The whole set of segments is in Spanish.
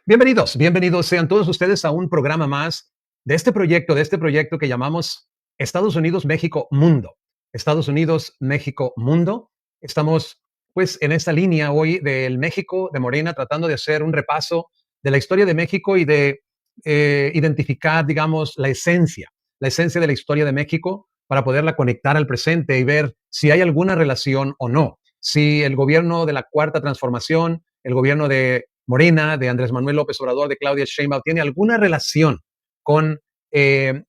Bienvenidos sean todos ustedes a un programa más de este proyecto que llamamos Estados Unidos, México, Mundo. Estados Unidos, México, Mundo. Estamos pues en esta línea hoy del México de Morena tratando de hacer un repaso de la historia de México y de identificar, digamos, la esencia de la historia de México para poderla conectar al presente y ver si hay alguna relación o no. Si el gobierno de la Cuarta Transformación, el gobierno de Morena, de Andrés Manuel López Obrador, de Claudia Sheinbaum, tiene alguna relación con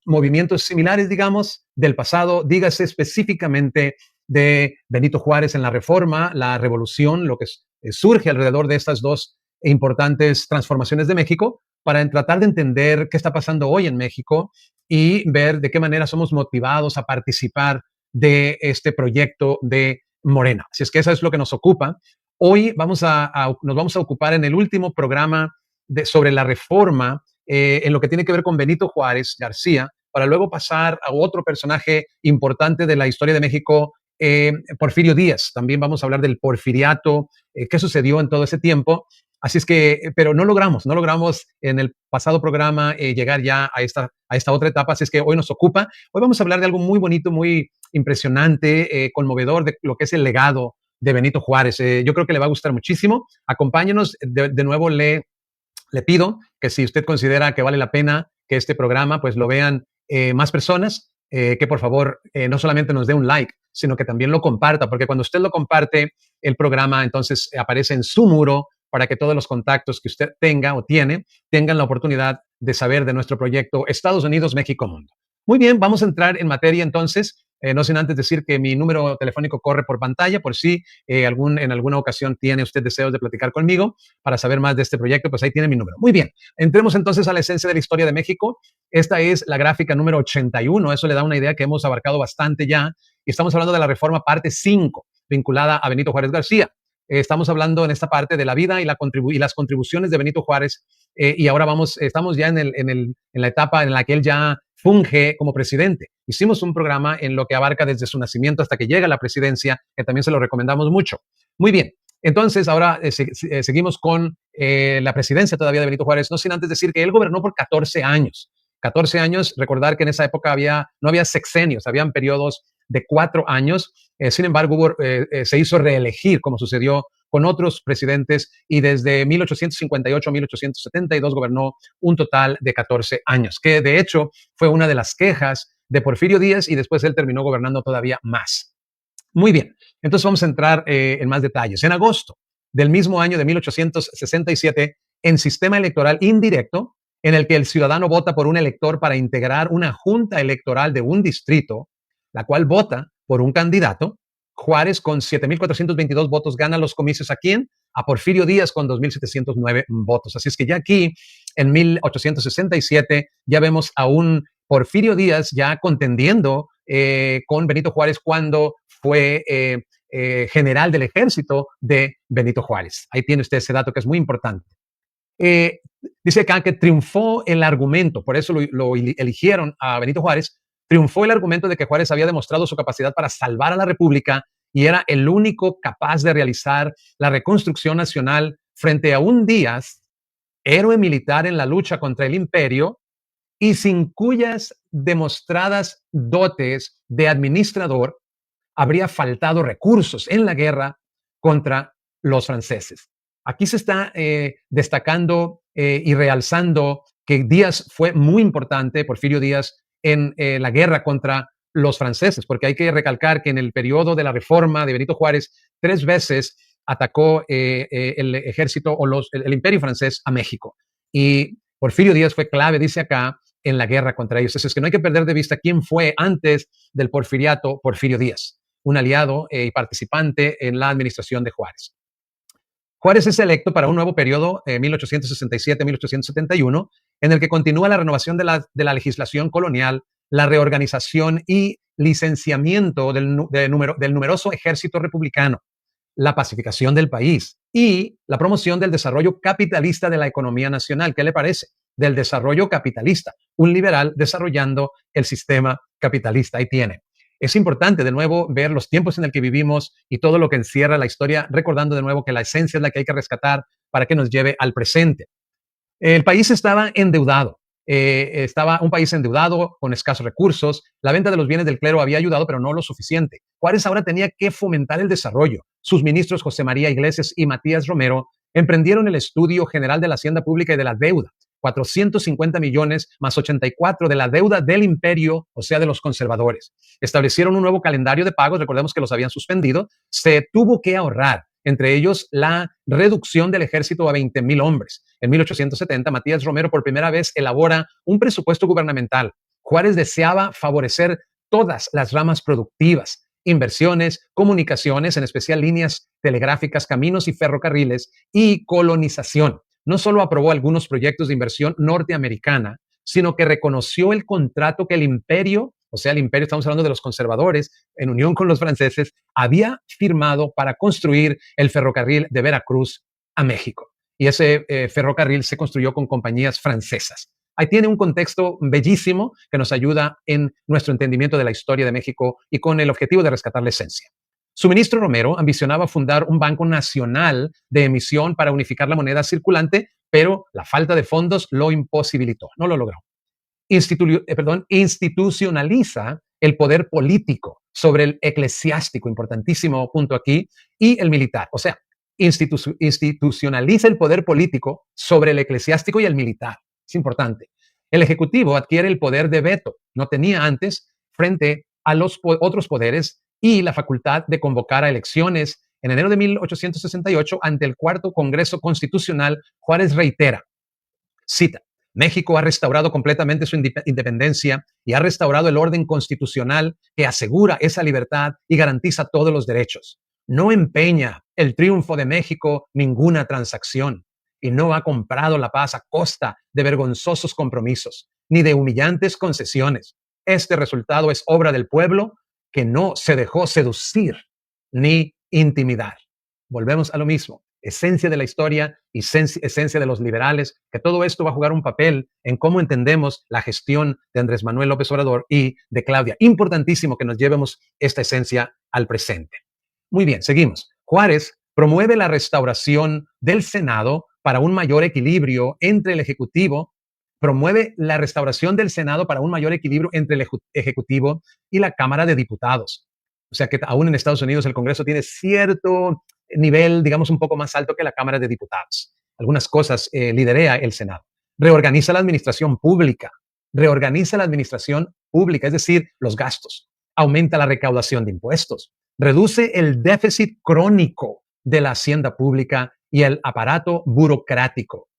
movimientos similares, digamos, del pasado, dígase específicamente de Benito Juárez en la Reforma, la Revolución, lo que surge alrededor de estas dos importantes transformaciones de México, para tratar de entender qué está pasando hoy en México y ver de qué manera somos motivados a participar de este proyecto de Morena. Si es que eso es lo que nos ocupa. Hoy nos vamos a ocupar en el último programa sobre la reforma en lo que tiene que ver con Benito Juárez García, para luego pasar a otro personaje importante de la historia de México, Porfirio Díaz. También vamos a hablar del porfiriato, qué sucedió en todo ese tiempo. Así es que, pero no logramos en el pasado programa llegar ya a esta otra etapa, así es que hoy nos ocupa. Hoy vamos a hablar de algo muy bonito, muy impresionante, conmovedor, de lo que es el legado de Benito Juárez. Yo creo que le va a gustar muchísimo. Acompáñenos. De nuevo le pido que si usted considera que vale la pena que este programa pues lo vean más personas, que por favor no solamente nos dé un like, sino que también lo comparta, porque cuando usted lo comparte, el programa entonces aparece en su muro para que todos los contactos que usted tenga o tengan la oportunidad de saber de nuestro proyecto Estados Unidos, México, Mundo. Muy bien, vamos a entrar en materia entonces. No sin antes decir que mi número telefónico corre por pantalla, por si en alguna ocasión tiene usted deseos de platicar conmigo para saber más de este proyecto, pues ahí tiene mi número. Muy bien, entremos entonces a la esencia de la historia de México. Esta es la gráfica número 81, eso le da una idea que hemos abarcado bastante ya, y estamos hablando de la reforma parte 5, vinculada a Benito Juárez García. Estamos hablando en esta parte de la vida y las contribuciones de Benito Juárez, y ahora estamos ya en la etapa en la que él ya funge como presidente. Hicimos un programa en lo que abarca desde su nacimiento hasta que llega a la presidencia, que también se lo recomendamos mucho. Muy bien, entonces ahora seguimos con la presidencia todavía de Benito Juárez, no sin antes decir que él gobernó por 14 años. 14 años, recordar que en esa época no había sexenios, habían periodos de 4 años. Sin embargo, se hizo reelegir, como sucedió con otros presidentes, y desde 1858 a 1872 gobernó un total de 14 años, que de hecho fue una de las quejas de Porfirio Díaz, y después él terminó gobernando todavía más. Muy bien, entonces vamos a entrar en más detalles. En agosto del mismo año de 1867, en sistema electoral indirecto, en el que el ciudadano vota por un elector para integrar una junta electoral de un distrito, la cual vota por un candidato, Juárez con 7,422 votos gana los comicios. ¿A quién? A Porfirio Díaz con 2,709 votos. Así es que ya aquí, en 1867, ya vemos a un Porfirio Díaz ya contendiendo con Benito Juárez cuando fue general del ejército de Benito Juárez. Ahí tiene usted ese dato que es muy importante. Eh, Dice acá que triunfó el argumento, por eso lo eligieron a Benito Juárez, triunfó el argumento de que Juárez había demostrado su capacidad para salvar a la República y era el único capaz de realizar la reconstrucción nacional frente a un Díaz, héroe militar en la lucha contra el imperio, y sin cuyas demostradas dotes de administrador habría faltado recursos en la guerra contra los franceses. Aquí se está destacando y realzando que Díaz fue muy importante, Porfirio Díaz, en la guerra contra los franceses, porque hay que recalcar que en el periodo de la reforma de Benito Juárez, 3 veces atacó el ejército o el imperio francés a México. Y Porfirio Díaz fue clave, dice acá, en la guerra contra ellos. Es que no hay que perder de vista quién fue antes del porfiriato Porfirio Díaz, un aliado y participante en la administración de Juárez. Juárez es electo para un nuevo periodo, 1867-1871, en el que continúa la renovación de la legislación colonial, la reorganización y licenciamiento del numeroso ejército republicano, la pacificación del país y la promoción del desarrollo capitalista de la economía nacional. ¿Qué le parece? Del desarrollo capitalista, un liberal desarrollando el sistema capitalista. Ahí tiene. Es importante de nuevo ver los tiempos en el que vivimos y todo lo que encierra la historia, recordando de nuevo que la esencia es la que hay que rescatar para que nos lleve al presente. El país estaba endeudado. Estaba un país endeudado, con escasos recursos. La venta de los bienes del clero había ayudado, pero no lo suficiente. Juárez ahora tenía que fomentar el desarrollo. Sus ministros José María Iglesias y Matías Romero emprendieron el estudio general de la hacienda pública y de la deuda. 450 millones más 84 de la deuda del imperio, o sea, de los conservadores. Establecieron un nuevo calendario de pagos, recordemos que los habían suspendido. Se tuvo que ahorrar, entre ellos la reducción del ejército a 20,000 hombres. En 1870, Matías Romero por primera vez elabora un presupuesto gubernamental. Juárez deseaba favorecer todas las ramas productivas, inversiones, comunicaciones, en especial líneas telegráficas, caminos y ferrocarriles, y colonización. No solo aprobó algunos proyectos de inversión norteamericana, sino que reconoció el contrato que el imperio, o sea, el imperio, estamos hablando de los conservadores, en unión con los franceses, había firmado para construir el ferrocarril de Veracruz a México. Y ese ferrocarril se construyó con compañías francesas. Ahí tiene un contexto bellísimo que nos ayuda en nuestro entendimiento de la historia de México y con el objetivo de rescatar la esencia. Su ministro Romero ambicionaba fundar un banco nacional de emisión para unificar la moneda circulante, pero la falta de fondos lo imposibilitó, no lo logró. Institucionaliza el poder político sobre el eclesiástico, importantísimo punto aquí, y el militar. O sea, institucionaliza el poder político sobre el eclesiástico y el militar. Es importante. El Ejecutivo adquiere el poder de veto, no tenía antes, frente a los otros poderes, y la facultad de convocar a elecciones. En enero de 1868, ante el Cuarto Congreso Constitucional, Juárez reitera, cita, México ha restaurado completamente su independencia y ha restaurado el orden constitucional que asegura esa libertad y garantiza todos los derechos. No empeña el triunfo de México ninguna transacción y no ha comprado la paz a costa de vergonzosos compromisos ni de humillantes concesiones. Este resultado es obra del pueblo que no se dejó seducir ni intimidar. Volvemos a lo mismo. Esencia de la historia y esencia de los liberales, que todo esto va a jugar un papel en cómo entendemos la gestión de Andrés Manuel López Obrador y de Claudia. Importantísimo que nos llevemos esta esencia al presente. Muy bien, seguimos. Juárez promueve la restauración del Senado para un mayor equilibrio entre el Ejecutivo, promueve la restauración del Senado para un mayor equilibrio entre el Ejecutivo y la Cámara de Diputados. O sea que aún en Estados Unidos el Congreso tiene cierto nivel, digamos, un poco más alto que la Cámara de Diputados. Algunas cosas liderea el Senado. Reorganiza la administración pública. Reorganiza la administración pública, es decir, los gastos. Aumenta la recaudación de impuestos. Reduce el déficit crónico de la hacienda pública y el aparato burocrático.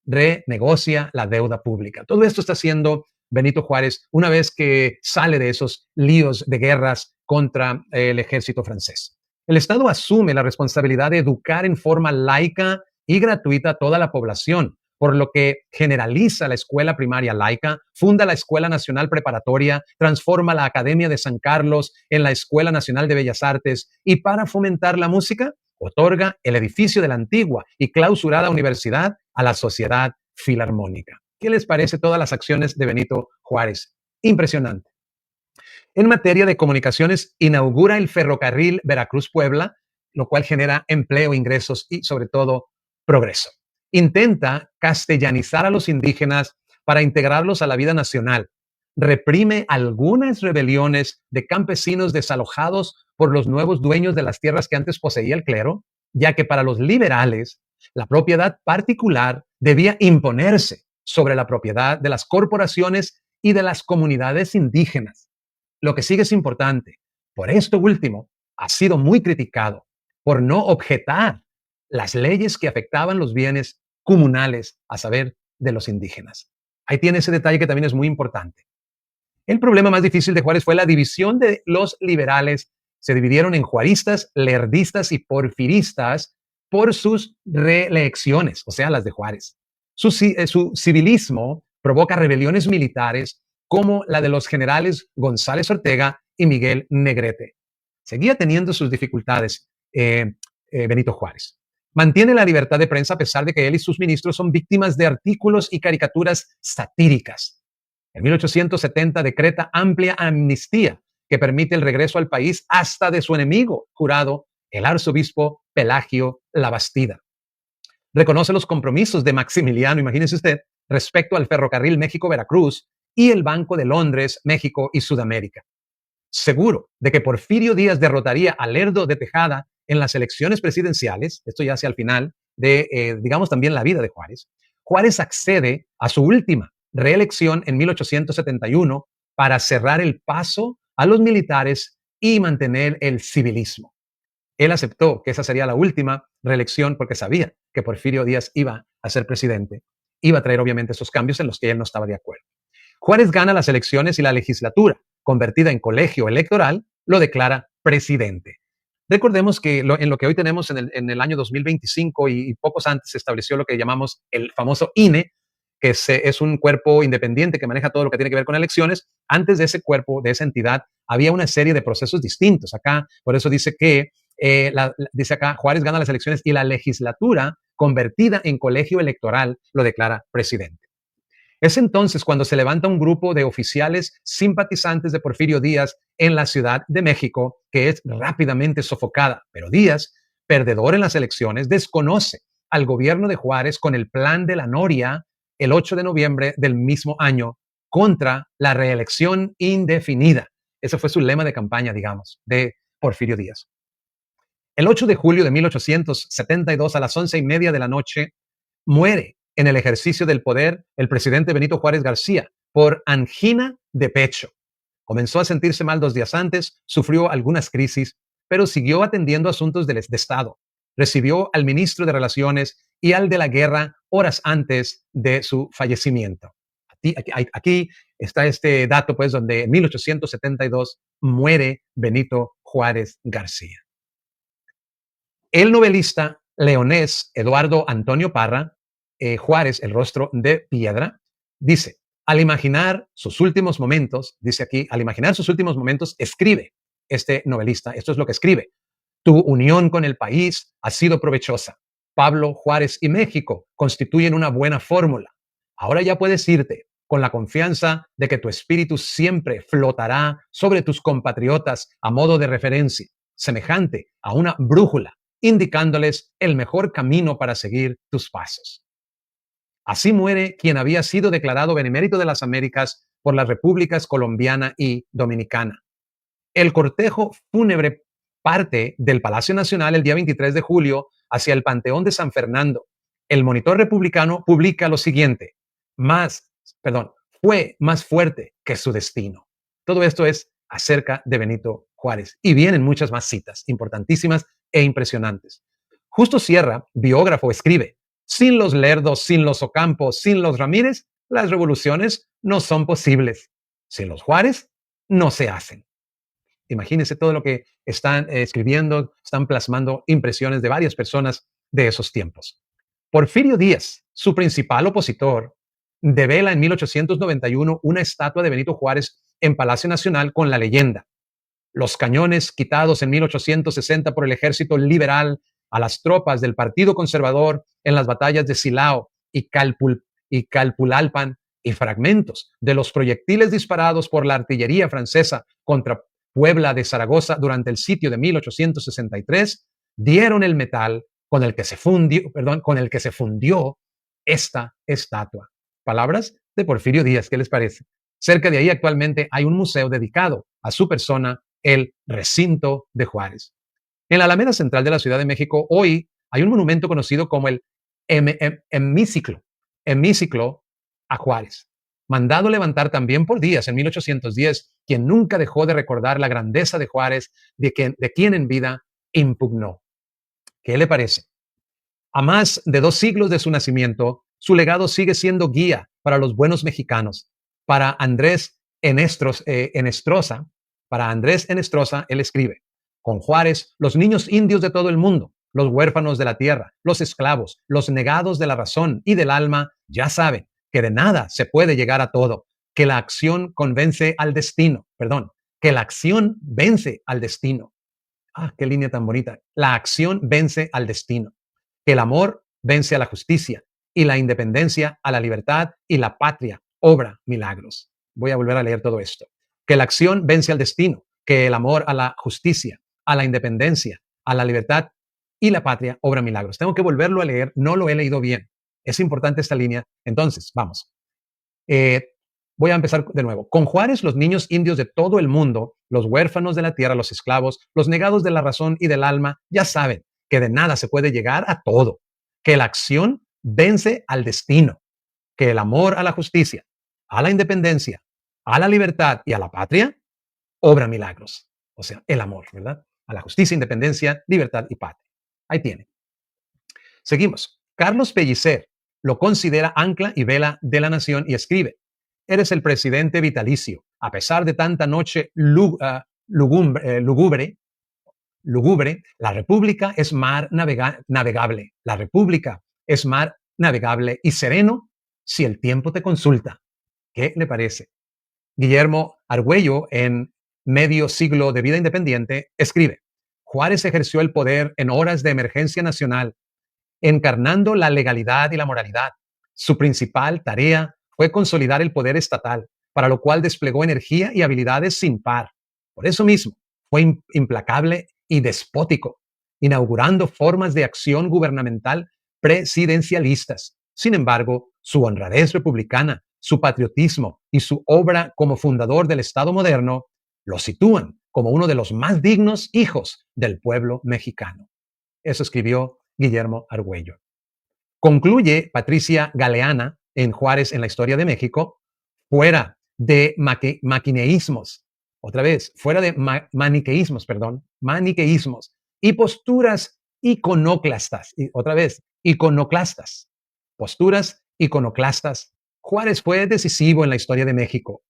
Renegocia la deuda pública. Todo esto está haciendo Benito Juárez una vez que sale de esos líos de guerras contra el ejército francés. El Estado asume la responsabilidad de educar en forma laica y gratuita a toda la población, por lo que generaliza la escuela primaria laica, funda la Escuela Nacional Preparatoria, transforma la Academia de San Carlos en la Escuela Nacional de Bellas Artes y para fomentar la música, otorga el edificio de la antigua y clausurada universidad a la Sociedad Filarmónica. ¿Qué les parece todas las acciones de Benito Juárez? Impresionante. En materia de comunicaciones, inaugura el ferrocarril Veracruz-Puebla, lo cual genera empleo, ingresos y, sobre todo, progreso. Intenta castellanizar a los indígenas para integrarlos a la vida nacional. Reprime algunas rebeliones de campesinos desalojados por los nuevos dueños de las tierras que antes poseía el clero, ya que para los liberales la propiedad particular debía imponerse sobre la propiedad de las corporaciones y de las comunidades indígenas. Lo que sigue es importante. Por esto último, ha sido muy criticado por no objetar las leyes que afectaban los bienes comunales, a saber, de los indígenas. Ahí tiene ese detalle que también es muy importante. El problema más difícil de Juárez fue la división de los liberales. Se dividieron en juaristas, lerdistas y porfiristas por sus reelecciones, o sea, las de Juárez. Su civilismo provoca rebeliones militares como la de los generales González Ortega y Miguel Negrete. Seguía teniendo sus dificultades Benito Juárez. Mantiene la libertad de prensa a pesar de que él y sus ministros son víctimas de artículos y caricaturas satíricas. En 1870 decreta amplia amnistía que permite el regreso al país hasta de su enemigo jurado, el arzobispo Pelagio Labastida. Reconoce los compromisos de Maximiliano, imagínese usted, respecto al ferrocarril México-Veracruz y el Banco de Londres, México y Sudamérica. Seguro de que Porfirio Díaz derrotaría a Lerdo de Tejada en las elecciones presidenciales, esto ya hacia el final de, digamos, también la vida de Juárez, Juárez accede a su última reelección en 1871 para cerrar el paso a los militares y mantener el civilismo. Él aceptó que esa sería la última reelección porque sabía que Porfirio Díaz iba a ser presidente, iba a traer obviamente esos cambios en los que él no estaba de acuerdo. Juárez gana las elecciones y la legislatura, convertida en colegio electoral, lo declara presidente. Recordemos que en lo que hoy tenemos en el año 2025 y pocos antes se estableció lo que llamamos el famoso INE, que es un cuerpo independiente que maneja todo lo que tiene que ver con elecciones. Antes de ese cuerpo, de esa entidad, había una serie de procesos distintos. Acá, por eso dice que, dice acá, Juárez gana las elecciones y la legislatura, convertida en colegio electoral, lo declara presidente. Es entonces cuando se levanta un grupo de oficiales simpatizantes de Porfirio Díaz en la Ciudad de México, que es rápidamente sofocada. Pero Díaz, perdedor en las elecciones, desconoce al gobierno de Juárez con el plan de la Noria el 8 de noviembre del mismo año contra la reelección indefinida. Ese fue su lema de campaña, digamos, de Porfirio Díaz. El 8 de julio de 1872 a las 11:30 de la noche muere en el ejercicio del poder el presidente Benito Juárez García por angina de pecho. Comenzó a sentirse mal 2 días antes, sufrió algunas crisis, pero siguió atendiendo asuntos de Estado. Recibió al ministro de Relaciones y al de la Guerra horas antes de su fallecimiento. Aquí está este dato, pues, donde en 1872 muere Benito Juárez García. El novelista leonés Eduardo Antonio Parra, Juárez, el rostro de piedra, dice, al imaginar sus últimos momentos, dice aquí, al imaginar sus últimos momentos, escribe este novelista, esto es lo que escribe, tu unión con el país ha sido provechosa. Pablo, Juárez y México constituyen una buena fórmula. Ahora ya puedes irte con la confianza de que tu espíritu siempre flotará sobre tus compatriotas a modo de referencia, semejante a una brújula indicándoles el mejor camino para seguir tus pasos. Así muere quien había sido declarado benemérito de las Américas por las repúblicas colombiana y dominicana. El cortejo fúnebre parte del Palacio Nacional el día 23 de julio hacia el Panteón de San Fernando. El Monitor Republicano publica lo siguiente, fue más fuerte que su destino. Todo esto es acerca de Benito Juárez. Y vienen muchas más citas importantísimas e impresionantes. Justo Sierra, biógrafo, escribe, sin los Lerdos, sin los Ocampos, sin los Ramírez, las revoluciones no son posibles. Sin los Juárez, no se hacen. Imagínense todo lo que están escribiendo, están plasmando impresiones de varias personas de esos tiempos. Porfirio Díaz, su principal opositor, devela en 1891 una estatua de Benito Juárez en Palacio Nacional con la leyenda: los cañones quitados en 1860 por el ejército liberal a las tropas del Partido Conservador en las batallas de Silao y Calpulalpan, y fragmentos de los proyectiles disparados por la artillería francesa contra Puebla de Zaragoza durante el sitio de 1863 dieron el metal con el que se fundió esta estatua. Palabras de Porfirio Díaz, ¿qué les parece? Cerca de ahí actualmente hay un museo dedicado a su persona, el Recinto de Juárez. En la Alameda Central de la Ciudad de México, hoy hay un monumento conocido como el hemiciclo a Juárez, mandado levantar también por Díaz en 1810, quien nunca dejó de recordar la grandeza de Juárez, de quien en vida impugnó. ¿Qué le parece? A más de 2 siglos de su nacimiento, su legado sigue siendo guía para los buenos mexicanos. Para Andrés Enestrosa, él escribe, con Juárez, los niños indios de todo el mundo, los huérfanos de la tierra, los esclavos, los negados de la razón y del alma, ya saben que de nada se puede llegar a todo, que la acción que la acción vence al destino. Ah, qué línea tan bonita. La acción vence al destino. Que el amor vence a la justicia y la independencia a la libertad y la patria obra milagros. Voy a volver a leer todo esto. Que la acción vence al destino, que el amor a la justicia, a la independencia, a la libertad y la patria obra milagros. Tengo que volverlo a leer, no lo he leído bien. Es importante esta línea. Entonces, vamos. Eh, Voy a empezar de nuevo. Con Juárez, los niños indios de todo el mundo, los huérfanos de la tierra, los esclavos, los negados de la razón y del alma, ya saben que de nada se puede llegar a todo, que la acción vence al destino, que el amor a la justicia, a la independencia, a la libertad y a la patria obra milagros. O sea, el amor, ¿verdad? A la justicia, independencia, libertad y patria. Ahí tiene. Seguimos. Carlos Pellicer lo considera ancla y vela de la nación y escribe: eres el presidente vitalicio. A pesar de tanta noche lúgubre, la república es mar navegable. La república es mar navegable y sereno si el tiempo te consulta. ¿Qué le parece? Guillermo Argüello, en Medio siglo de vida independiente, escribe: Juárez ejerció el poder en horas de emergencia nacional, encarnando la legalidad y la moralidad. Su principal tarea fue consolidar el poder estatal, para lo cual desplegó energía y habilidades sin par. Por eso mismo, fue implacable y despótico, inaugurando formas de acción gubernamental presidencialistas. Sin embargo, su honradez republicana, su patriotismo y su obra como fundador del Estado moderno lo sitúan como uno de los más dignos hijos del pueblo mexicano. Eso escribió Guillermo Argüello. Concluye Patricia Galeana en Juárez en la historia de México: fuera de maquineísmos, otra vez, fuera de maniqueísmos y posturas iconoclastas, y otra vez, iconoclastas, posturas iconoclastas, Juárez fue decisivo en la historia de México.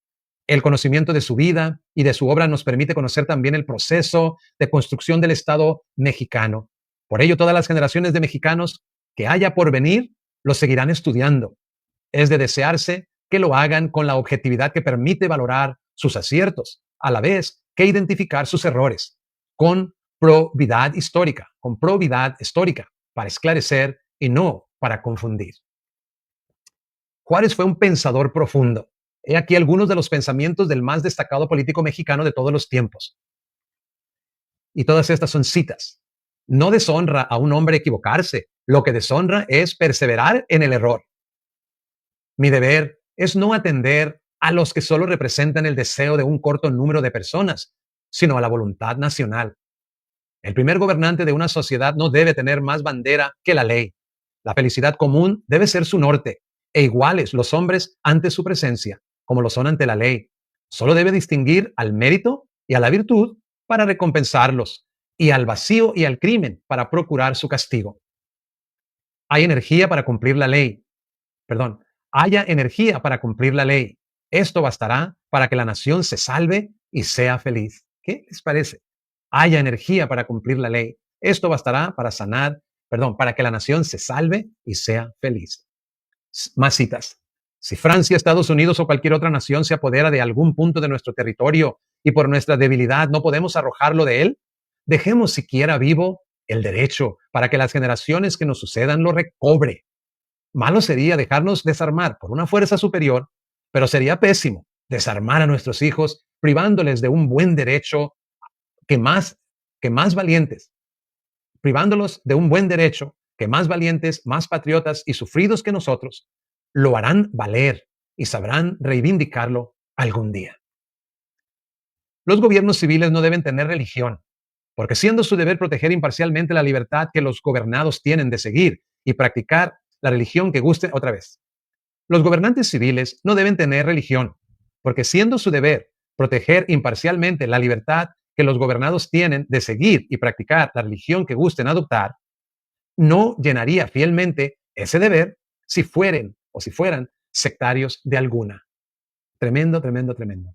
El conocimiento de su vida y de su obra nos permite conocer también el proceso de construcción del Estado mexicano. Por ello, todas las generaciones de mexicanos que haya por venir lo seguirán estudiando. Es de desearse que lo hagan con la objetividad que permite valorar sus aciertos, a la vez que identificar sus errores, con probidad histórica, para esclarecer y no para confundir. Juárez fue un pensador profundo. He aquí algunos de los pensamientos del más destacado político mexicano de todos los tiempos. Y todas estas son citas. No deshonra a un hombre equivocarse. Lo que deshonra es perseverar en el error. Mi deber es no atender a los que solo representan el deseo de un corto número de personas, sino a la voluntad nacional. El primer gobernante de una sociedad no debe tener más bandera que la ley. La felicidad común debe ser su norte, e iguales los hombres ante su presencia, como lo son ante la ley. Solo debe distinguir al mérito y a la virtud para recompensarlos, y al vacío y al crimen para procurar su castigo. Hay energía para cumplir la ley. Perdón, haya energía para cumplir la ley. Esto bastará para que la nación se salve y sea feliz. ¿Qué les parece? Haya energía para cumplir la ley. Esto bastará para que la nación se salve y sea feliz. Más citas. Si Francia, Estados Unidos o cualquier otra nación se apodera de algún punto de nuestro territorio y por nuestra debilidad no podemos arrojarlo de él, dejemos siquiera vivo el derecho para que las generaciones que nos sucedan lo recobre. Malo sería dejarnos desarmar por una fuerza superior, pero sería pésimo desarmar a nuestros hijos privándoles de un buen derecho que más valientes, privándolos de un buen derecho que más valientes, más patriotas y sufridos que nosotros lo harán valer y sabrán reivindicarlo algún día. Los gobiernos civiles no deben tener religión, porque siendo su deber proteger imparcialmente la libertad que los gobernados tienen de seguir y practicar la religión que guste, otra vez. Los gobernantes civiles no deben tener religión, porque siendo su deber proteger imparcialmente la libertad que los gobernados tienen de seguir y practicar la religión que gusten adoptar, no llenaría fielmente ese deber si fueran sectarios de alguna. Tremendo, tremendo, tremendo.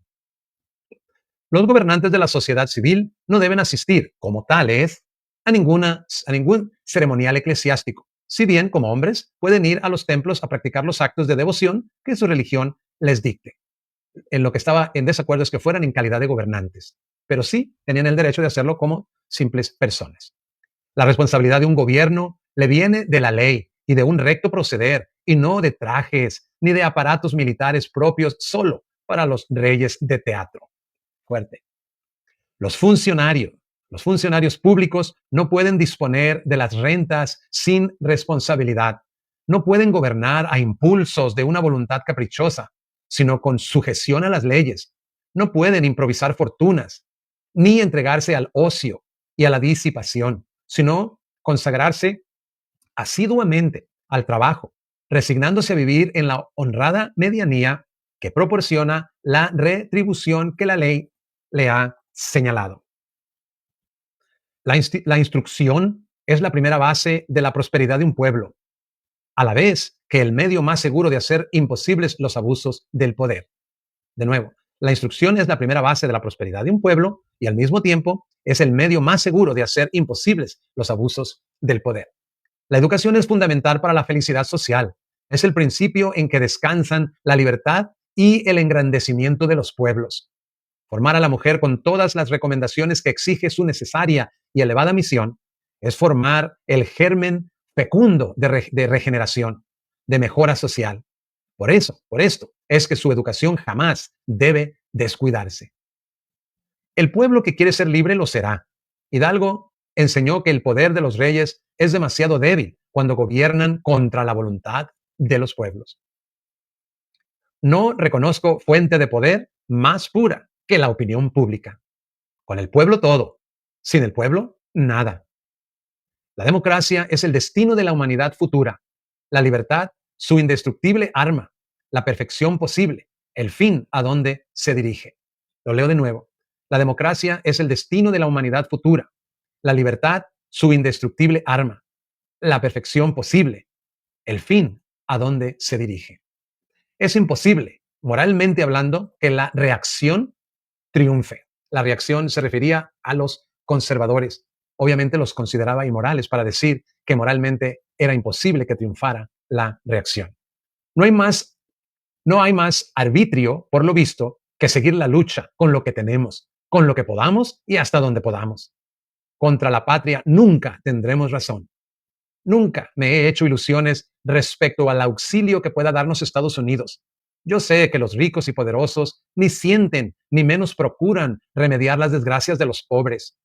Los gobernantes de la sociedad civil no deben asistir, como tales, a ningún ceremonial eclesiástico, si bien como hombres pueden ir a los templos a practicar los actos de devoción que su religión les dicte. En lo que estaba en desacuerdo es que fueran en calidad de gobernantes, pero sí tenían el derecho de hacerlo como simples personas. La responsabilidad de un gobierno le viene de la ley y de un recto proceder, y no de trajes ni de aparatos militares propios solo para los reyes de teatro. Fuerte. Los funcionarios Los funcionarios públicos no pueden disponer de las rentas sin responsabilidad. No pueden gobernar a impulsos de una voluntad caprichosa, sino con sujeción a las leyes. No pueden improvisar fortunas, ni entregarse al ocio y a la disipación, sino consagrarse asiduamente al trabajo, resignándose a vivir en la honrada medianía que proporciona la retribución que la ley le ha señalado. La instrucción es la primera base de la prosperidad de un pueblo, a la vez que el medio más seguro de hacer imposibles los abusos del poder. De nuevo, la instrucción es la primera base de la prosperidad de un pueblo y al mismo tiempo es el medio más seguro de hacer imposibles los abusos del poder. La educación es fundamental para la felicidad social. Es el principio en que descansan la libertad y el engrandecimiento de los pueblos. Formar a la mujer con todas las recomendaciones que exige su necesaria y elevada misión es formar el germen fecundo de regeneración, de mejora social. Por esto, es que su educación jamás debe descuidarse. El pueblo que quiere ser libre lo será. Hidalgo enseñó que el poder de los reyes es demasiado débil cuando gobiernan contra la voluntad de los pueblos. No reconozco fuente de poder más pura que la opinión pública. Con el pueblo todo, sin el pueblo nada. La democracia es el destino de la humanidad futura, la libertad su indestructible arma, la perfección posible, el fin a donde se dirige. Lo leo de nuevo. La democracia es el destino de la humanidad futura, la libertad su indestructible arma, la perfección posible, el fin a donde se dirige. Es imposible, moralmente hablando, que la reacción triunfe. La reacción se refería a los conservadores. Obviamente los consideraba inmorales para decir que moralmente era imposible que triunfara la reacción. No hay más, no hay más arbitrio, por lo visto, que seguir la lucha con lo que tenemos, con lo que podamos y hasta donde podamos. Contra la patria nunca tendremos razón. Nunca me he hecho ilusiones respecto al auxilio que pueda darnos Estados Unidos. Yo sé que los ricos y poderosos ni sienten ni menos procuran remediar las desgracias de los pobres.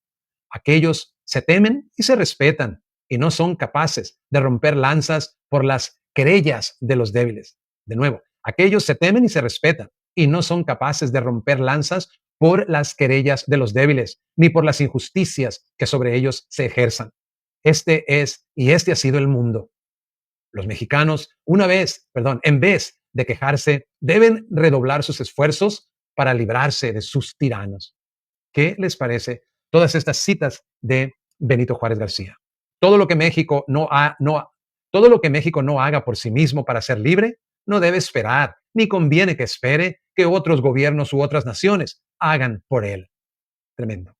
Aquellos se temen y se respetan y no son capaces de romper lanzas por las querellas de los débiles. De nuevo, aquellos se temen y se respetan y no son capaces de romper lanzas por las querellas de los débiles, ni por las injusticias que sobre ellos se ejerzan. Este es y este ha sido el mundo. Los mexicanos, en vez de quejarse, deben redoblar sus esfuerzos para librarse de sus tiranos. ¿Qué les parece todas estas citas de Benito Juárez García? Todo lo que México todo lo que México no haga por sí mismo para ser libre, no debe esperar, ni conviene que espere que otros gobiernos u otras naciones hagan por él. Tremendo.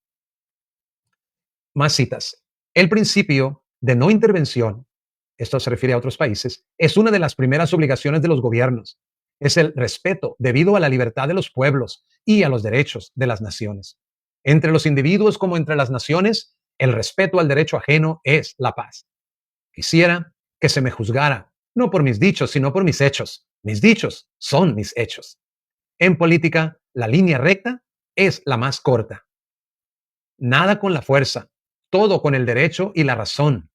Más citas. El principio de no intervención, esto se refiere a otros países, es una de las primeras obligaciones de los gobiernos. Es el respeto debido a la libertad de los pueblos y a los derechos de las naciones. Entre los individuos como entre las naciones, el respeto al derecho ajeno es la paz. Quisiera que se me juzgara, no por mis dichos, sino por mis hechos. Mis dichos son mis hechos. En política, la línea recta es la más corta. Nada con la fuerza, todo con el derecho y la razón.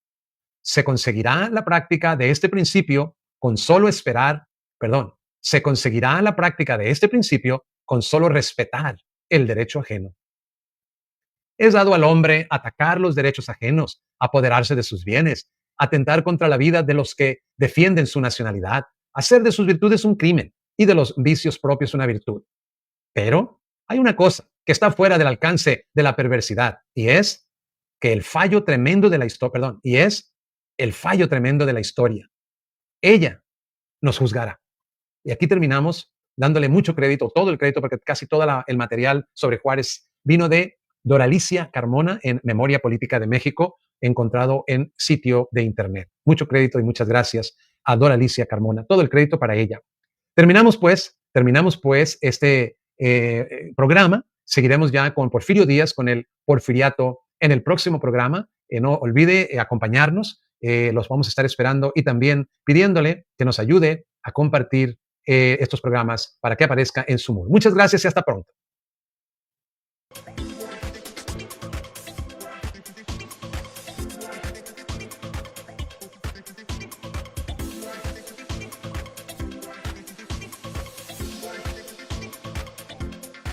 Se conseguirá la práctica de este principio con solo esperar, perdón, se conseguirá la práctica de este principio con solo respetar el derecho ajeno. Es dado al hombre atacar los derechos ajenos, apoderarse de sus bienes, atentar contra la vida de los que defienden su nacionalidad, hacer de sus virtudes un crimen y de los vicios propios una virtud. Pero hay una cosa que está fuera del alcance de la perversidad y es que el fallo tremendo de la historia, y es el fallo tremendo de la historia. Ella nos juzgará. Y aquí terminamos dándole mucho crédito, todo el crédito, porque casi todo el material sobre Juárez vino de Doralicia Carmona en Memoria Política de México, encontrado en sitio de internet. Mucho crédito y muchas gracias a Doralicia Carmona. Todo el crédito para ella. Terminamos pues este programa. Seguiremos ya con Porfirio Díaz, con el Porfiriato en el próximo programa. No olvide acompañarnos. Los vamos a estar esperando y también pidiéndole que nos ayude a compartir estos programas para que aparezca en su muro. Muchas gracias y hasta pronto.